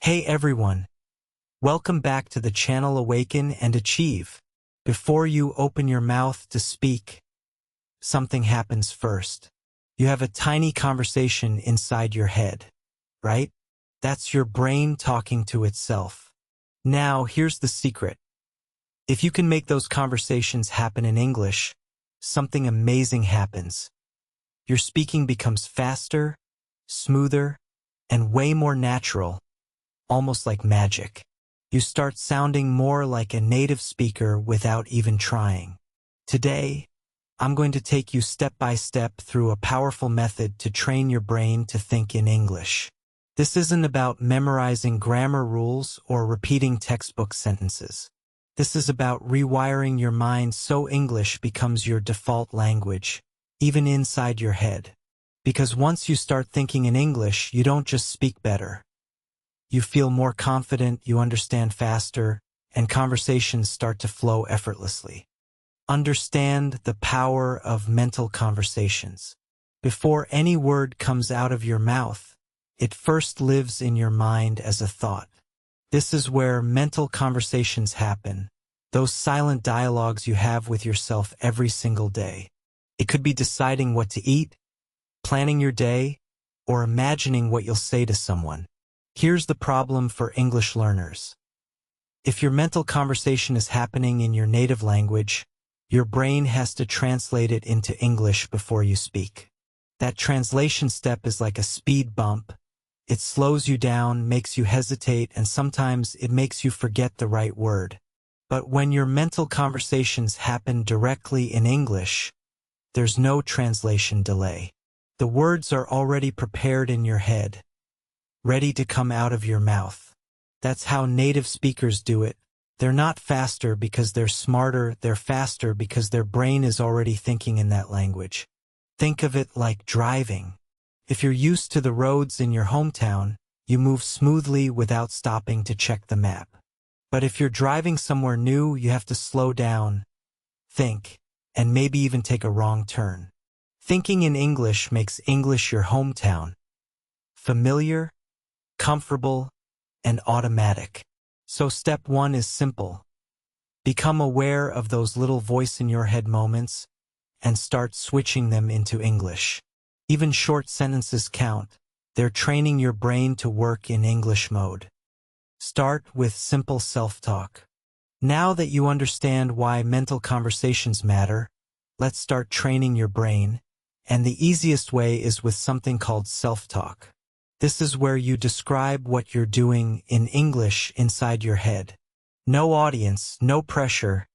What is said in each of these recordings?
Hey everyone, welcome back to the channel Awaken and Achieve. Before you open your mouth to speak, something happens first. You have a tiny conversation inside your head, right? That's your brain talking to itself. Now, here's the secret. If you can make those conversations happen in English, something amazing happens. Your speaking becomes faster, smoother, and way more natural. Almost like magic. You start sounding more like a native speaker without even trying. Today, I'm going to take you step by step through a powerful method to train your brain to think in English. This isn't about memorizing grammar rules or repeating textbook sentences. This is about rewiring your mind so English becomes your default language, even inside your head. Because once you start thinking in English, you don't just speak better. You feel more confident, you understand faster, and conversations start to flow effortlessly. Understand the power of mental conversations. Before any word comes out of your mouth, it first lives in your mind as a thought. This is where mental conversations happen, those silent dialogues you have with yourself every single day. It could be deciding what to eat, planning your day, or imagining what you'll say to someone. Here's the problem for English learners. If your mental conversation is happening in your native language, your brain has to translate it into English before you speak. That translation step is like a speed bump. It slows you down, makes you hesitate, and sometimes it makes you forget the right word. But when your mental conversations happen directly in English, there's no translation delay. The words are already prepared in your head, ready to come out of your mouth. That's how native speakers do it. They're not faster because they're smarter, they're faster because their brain is already thinking in that language. Think of it like driving. If you're used to the roads in your hometown, you move smoothly without stopping to check the map. But if you're driving somewhere new, you have to slow down, think, and maybe even take a wrong turn. Thinking in English makes English your hometown. Familiar, comfortable, and automatic. So step 1 is simple. Become aware of those little voice in your head moments and start switching them into English. Even short sentences count. They're training your brain to work in English mode. Start with simple self-talk. Now that you understand why mental conversations matter, let's start training your brain, and the easiest way is with something called self-talk. This is where you describe what you're doing in English inside your head. No audience, no pressure,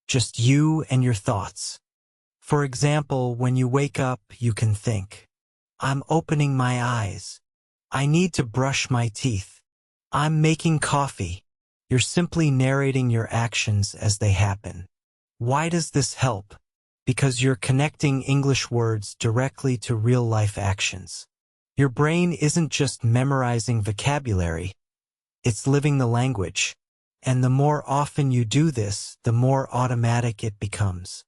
just you and your thoughts. For example, when you wake up, you can think, I'm opening my eyes. I need to brush my teeth. I'm making coffee. You're simply narrating your actions as they happen. Why does this help? Because you're connecting English words directly to real-life actions. Your brain isn't just memorizing vocabulary, it's living the language. And the more often you do this, the more automatic it becomes.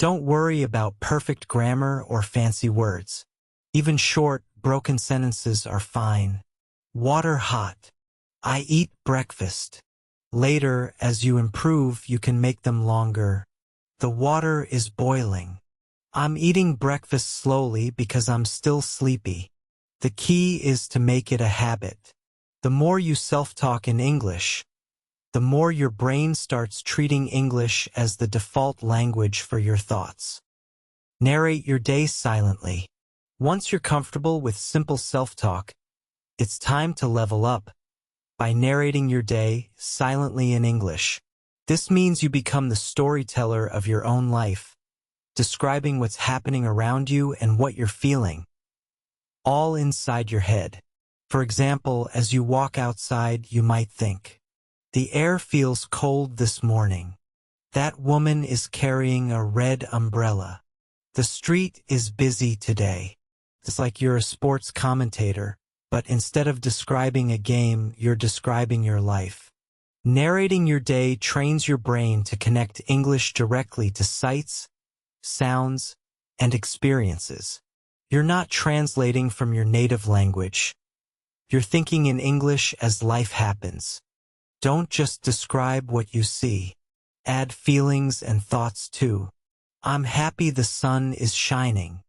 Don't worry about perfect grammar or fancy words. Even short, broken sentences are fine. Water hot. I eat breakfast. Later, as you improve, you can make them longer. The water is boiling. I'm eating breakfast slowly because I'm still sleepy. The key is to make it a habit. The more you self-talk in English, the more your brain starts treating English as the default language for your thoughts. Narrate your day silently. Once you're comfortable with simple self-talk, it's time to level up by narrating your day silently in English. This means you become the storyteller of your own life, describing what's happening around you and what you're feeling, all inside your head. For example, as you walk outside, you might think, the air feels cold this morning. That woman is carrying a red umbrella. The street is busy today. It's like you're a sports commentator, but instead of describing a game, you're describing your life. Narrating your day trains your brain to connect English directly to sights, sounds, and experiences. You're not translating from your native language. You're thinking in English as life happens. Don't just describe what you see. Add feelings and thoughts too. I'm happy the sun is shining.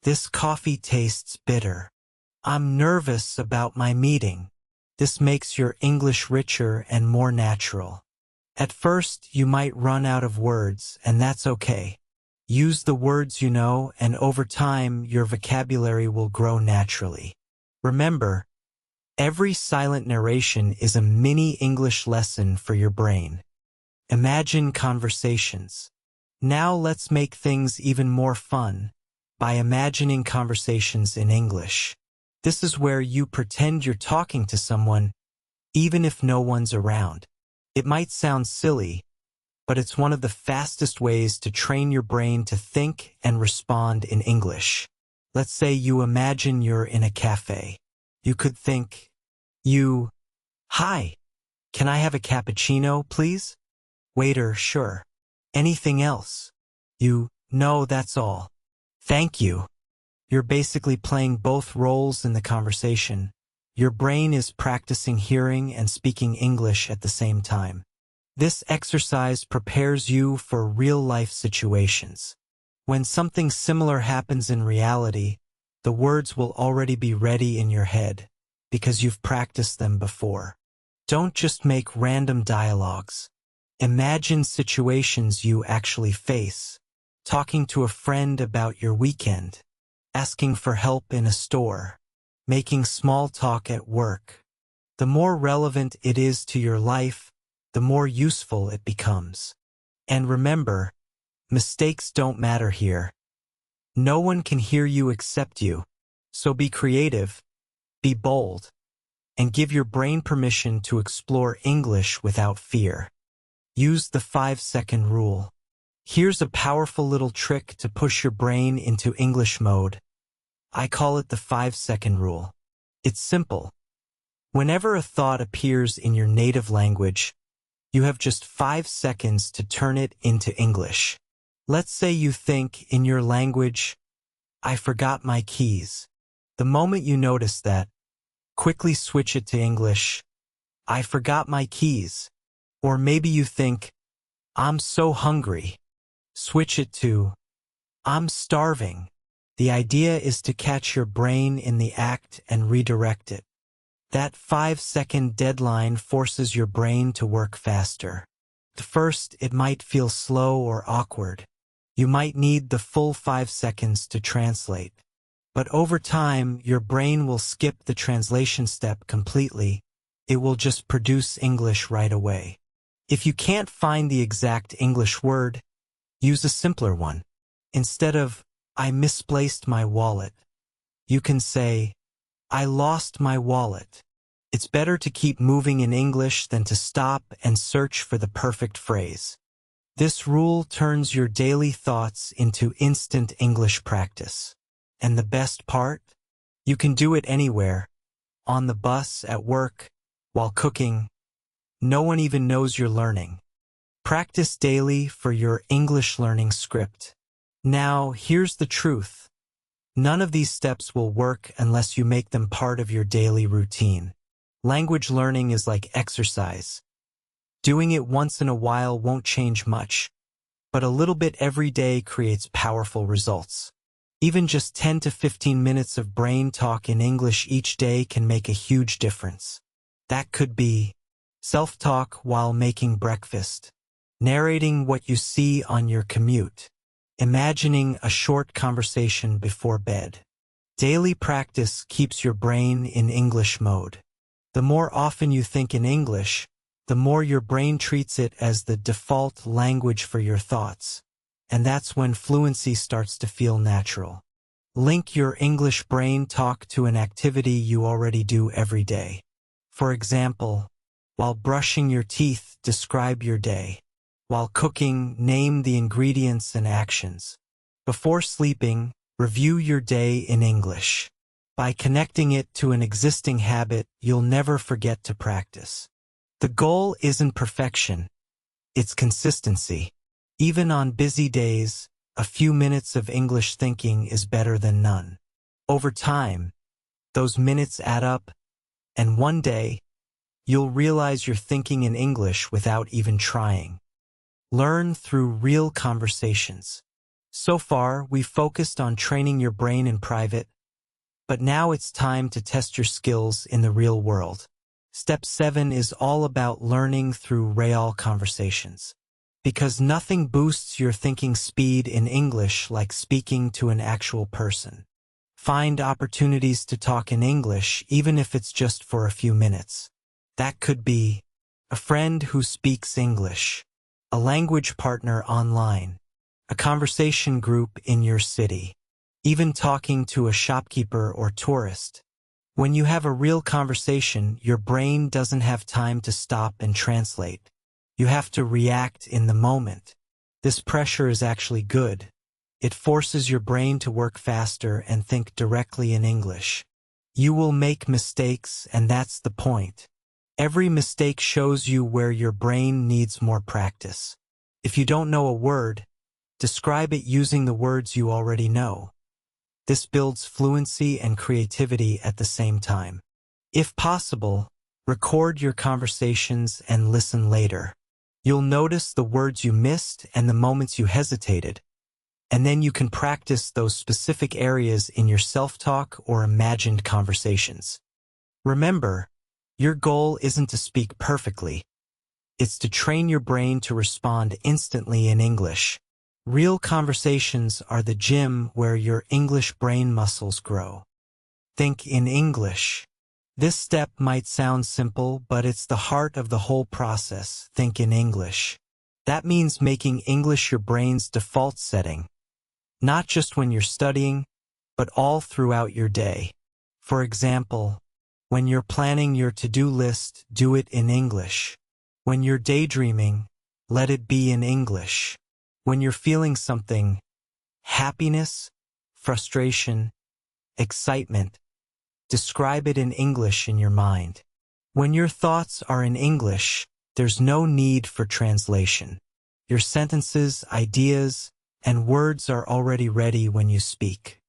This coffee tastes bitter. I'm nervous about my meeting. This makes your English richer and more natural. At first, you might run out of words, and that's okay. Use the words you know, and over time, your vocabulary will grow naturally. Remember, every silent narration is a mini English lesson for your brain. Imagine conversations. Now let's make things even more fun by imagining conversations in English. This is where you pretend you're talking to someone, even if no one's around. It might sound silly, but it's one of the fastest ways to train your brain to think and respond in English. Let's say you imagine you're in a cafe. You could think, Hi, can I have a cappuccino, please? Waiter, sure. Anything else? No, that's all. Thank you. You're basically playing both roles in the conversation. Your brain is practicing hearing and speaking English at the same time. This exercise prepares you for real-life situations. When something similar happens in reality, the words will already be ready in your head, because you've practiced them before. Don't just make random dialogues. Imagine situations you actually face. Talking to a friend about your weekend. Asking for help in a store. Making small talk at work. The more relevant it is to your life, the more useful it becomes. And remember, mistakes don't matter here. No one can hear you except you. So be creative, be bold, and give your brain permission to explore English without fear. Use the 5-second rule. Here's a powerful little trick to push your brain into English mode. I call it the 5-second rule. It's simple. Whenever a thought appears in your native language, you have just 5 seconds to turn it into English. Let's say you think in your language, I forgot my keys. The moment you notice that, quickly switch it to English. I forgot my keys. Or maybe you think, I'm so hungry. Switch it to, I'm starving. The idea is to catch your brain in the act and redirect it. That 5-second deadline forces your brain to work faster. At first, it might feel slow or awkward. You might need the full 5 seconds to translate. But over time, your brain will skip the translation step completely. It will just produce English right away. If you can't find the exact English word, use a simpler one. Instead of, I misplaced my wallet, you can say, I lost my wallet. It's better to keep moving in English than to stop and search for the perfect phrase. This rule turns your daily thoughts into instant English practice. And the best part? You can do it anywhere. On the bus, at work, while cooking. No one even knows you're learning. Practice daily for your English learning script. Now, here's the truth. None of these steps will work unless you make them part of your daily routine. Language learning is like exercise. Doing it once in a while won't change much, but a little bit every day creates powerful results. Even just 10 to 15 minutes of brain talk in English each day can make a huge difference. That could be self-talk while making breakfast, narrating what you see on your commute, imagining a short conversation before bed. Daily practice keeps your brain in English mode. The more often you think in English, the more your brain treats it as the default language for your thoughts. And that's when fluency starts to feel natural. Link your English brain talk to an activity you already do every day. For example, while brushing your teeth, describe your day. While cooking, name the ingredients and actions. Before sleeping, review your day in English. By connecting it to an existing habit, you'll never forget to practice. The goal isn't perfection, it's consistency. Even on busy days, a few minutes of English thinking is better than none. Over time, those minutes add up, And one day, you'll realize you're thinking in English without even trying. Learn through real conversations. So far, we've focused on training your brain in private, but now it's time to test your skills in the real world. Step 7 is all about learning through real conversations. Because nothing boosts your thinking speed in English like speaking to an actual person. Find opportunities to talk in English, even if it's just for a few minutes. That could be a friend who speaks English, a language partner online, a conversation group in your city, even talking to a shopkeeper or tourist. When you have a real conversation, your brain doesn't have time to stop and translate. You have to react in the moment. This pressure is actually good. It forces your brain to work faster and think directly in English. You will make mistakes, and that's the point. Every mistake shows you where your brain needs more practice. If you don't know a word, describe it using the words you already know. This builds fluency and creativity at the same time. If possible, record your conversations and listen later. You'll notice the words you missed and the moments you hesitated, and then you can practice those specific areas in your self-talk or imagined conversations. Remember, your goal isn't to speak perfectly. It's to train your brain to respond instantly in English. Real conversations are the gym where your English brain muscles grow. Think in English. This step might sound simple, but it's the heart of the whole process. Think in English. That means making English your brain's default setting, not just when you're studying, but all throughout your day. For example, when you're planning your to-do list, do it in English. When you're daydreaming, let it be in English. When you're feeling something, happiness, frustration, excitement, describe it in English in your mind. When your thoughts are in English, there's no need for translation. Your sentences, ideas, and words are already ready when you speak.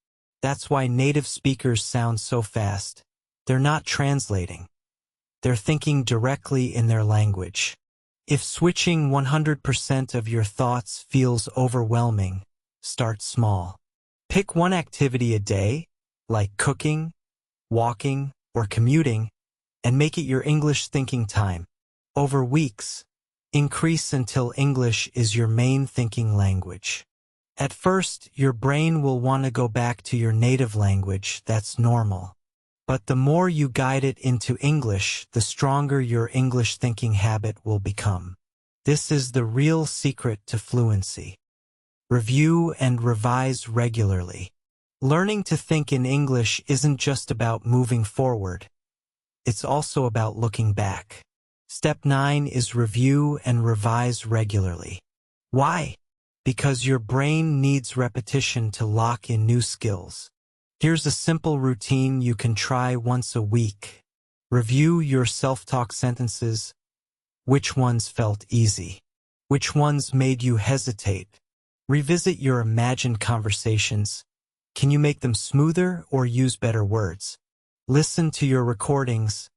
That's why native speakers sound so fast. They're not translating. They're thinking directly in their language. If switching 100% of your thoughts feels overwhelming, start small. Pick one activity a day, like cooking, walking, or commuting, and make it your English thinking time. Over weeks, increase until English is your main thinking language. At first, your brain will want to go back to your native language. That's normal. But the more you guide it into English, the stronger your English thinking habit will become. This is the real secret to fluency. Review and revise regularly. Learning to think in English isn't just about moving forward. It's also about looking back. Step 9 is review and revise regularly. Why? Because your brain needs repetition to lock in new skills. Here's a simple routine you can try once a week. Review your self-talk sentences. Which ones felt easy? Which ones made you hesitate? Revisit your imagined conversations. Can you make them smoother or use better words? Listen to your recordings.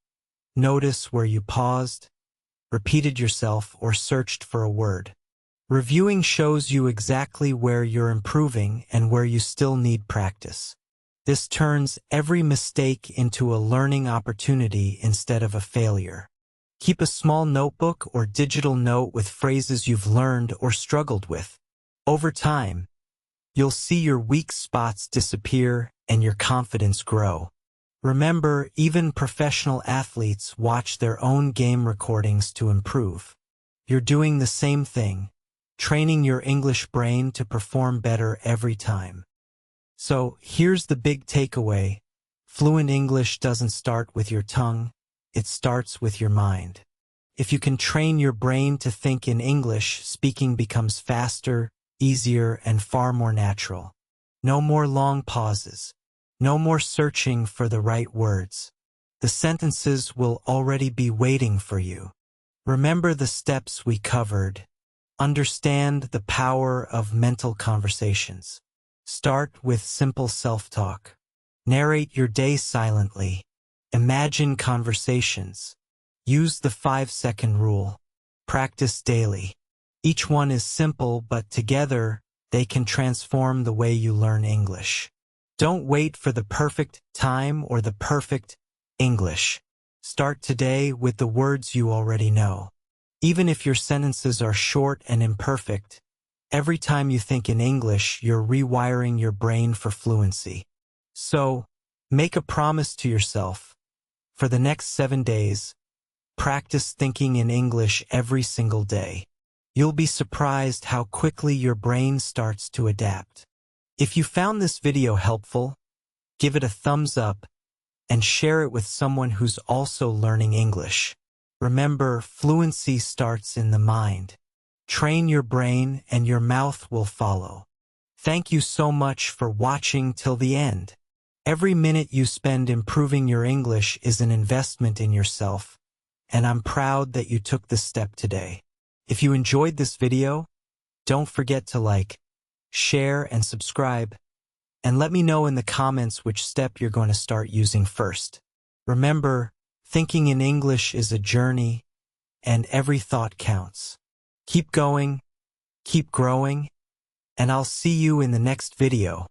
Notice where you paused, repeated yourself, or searched for a word. Reviewing shows you exactly where you're improving and where you still need practice. This turns every mistake into a learning opportunity instead of a failure. Keep a small notebook or digital note with phrases you've learned or struggled with. Over time, you'll see your weak spots disappear and your confidence grow. Remember, even professional athletes watch their own game recordings to improve. You're doing the same thing, training your English brain to perform better every time. So, here's the big takeaway. Fluent English doesn't start with your tongue, it starts with your mind. If you can train your brain to think in English, speaking becomes faster, easier, and far more natural. No more long pauses. No more searching for the right words. The sentences will already be waiting for you. Remember the steps we covered. Understand the power of mental conversations. Start with simple self-talk. Narrate your day silently. Imagine conversations. Use the 5-second rule. Practice daily. Each one is simple, but together they can transform the way you learn English. Don't wait for the perfect time or the perfect English. Start today with the words you already know. Even if your sentences are short and imperfect, every time you think in English, you're rewiring your brain for fluency. So, make a promise to yourself. For the next 7 days, practice thinking in English every single day. You'll be surprised how quickly your brain starts to adapt. If you found this video helpful, give it a thumbs up and share it with someone who's also learning English. Remember, fluency starts in the mind. Train your brain and your mouth will follow. Thank you so much for watching till the end. Every minute you spend improving your English is an investment in yourself, and I'm proud that you took this step today. If you enjoyed this video, don't forget to like, share, and subscribe, and let me know in the comments which step you're going to start using first. Remember, thinking in English is a journey, and every thought counts. Keep going, keep growing, and I'll see you in the next video.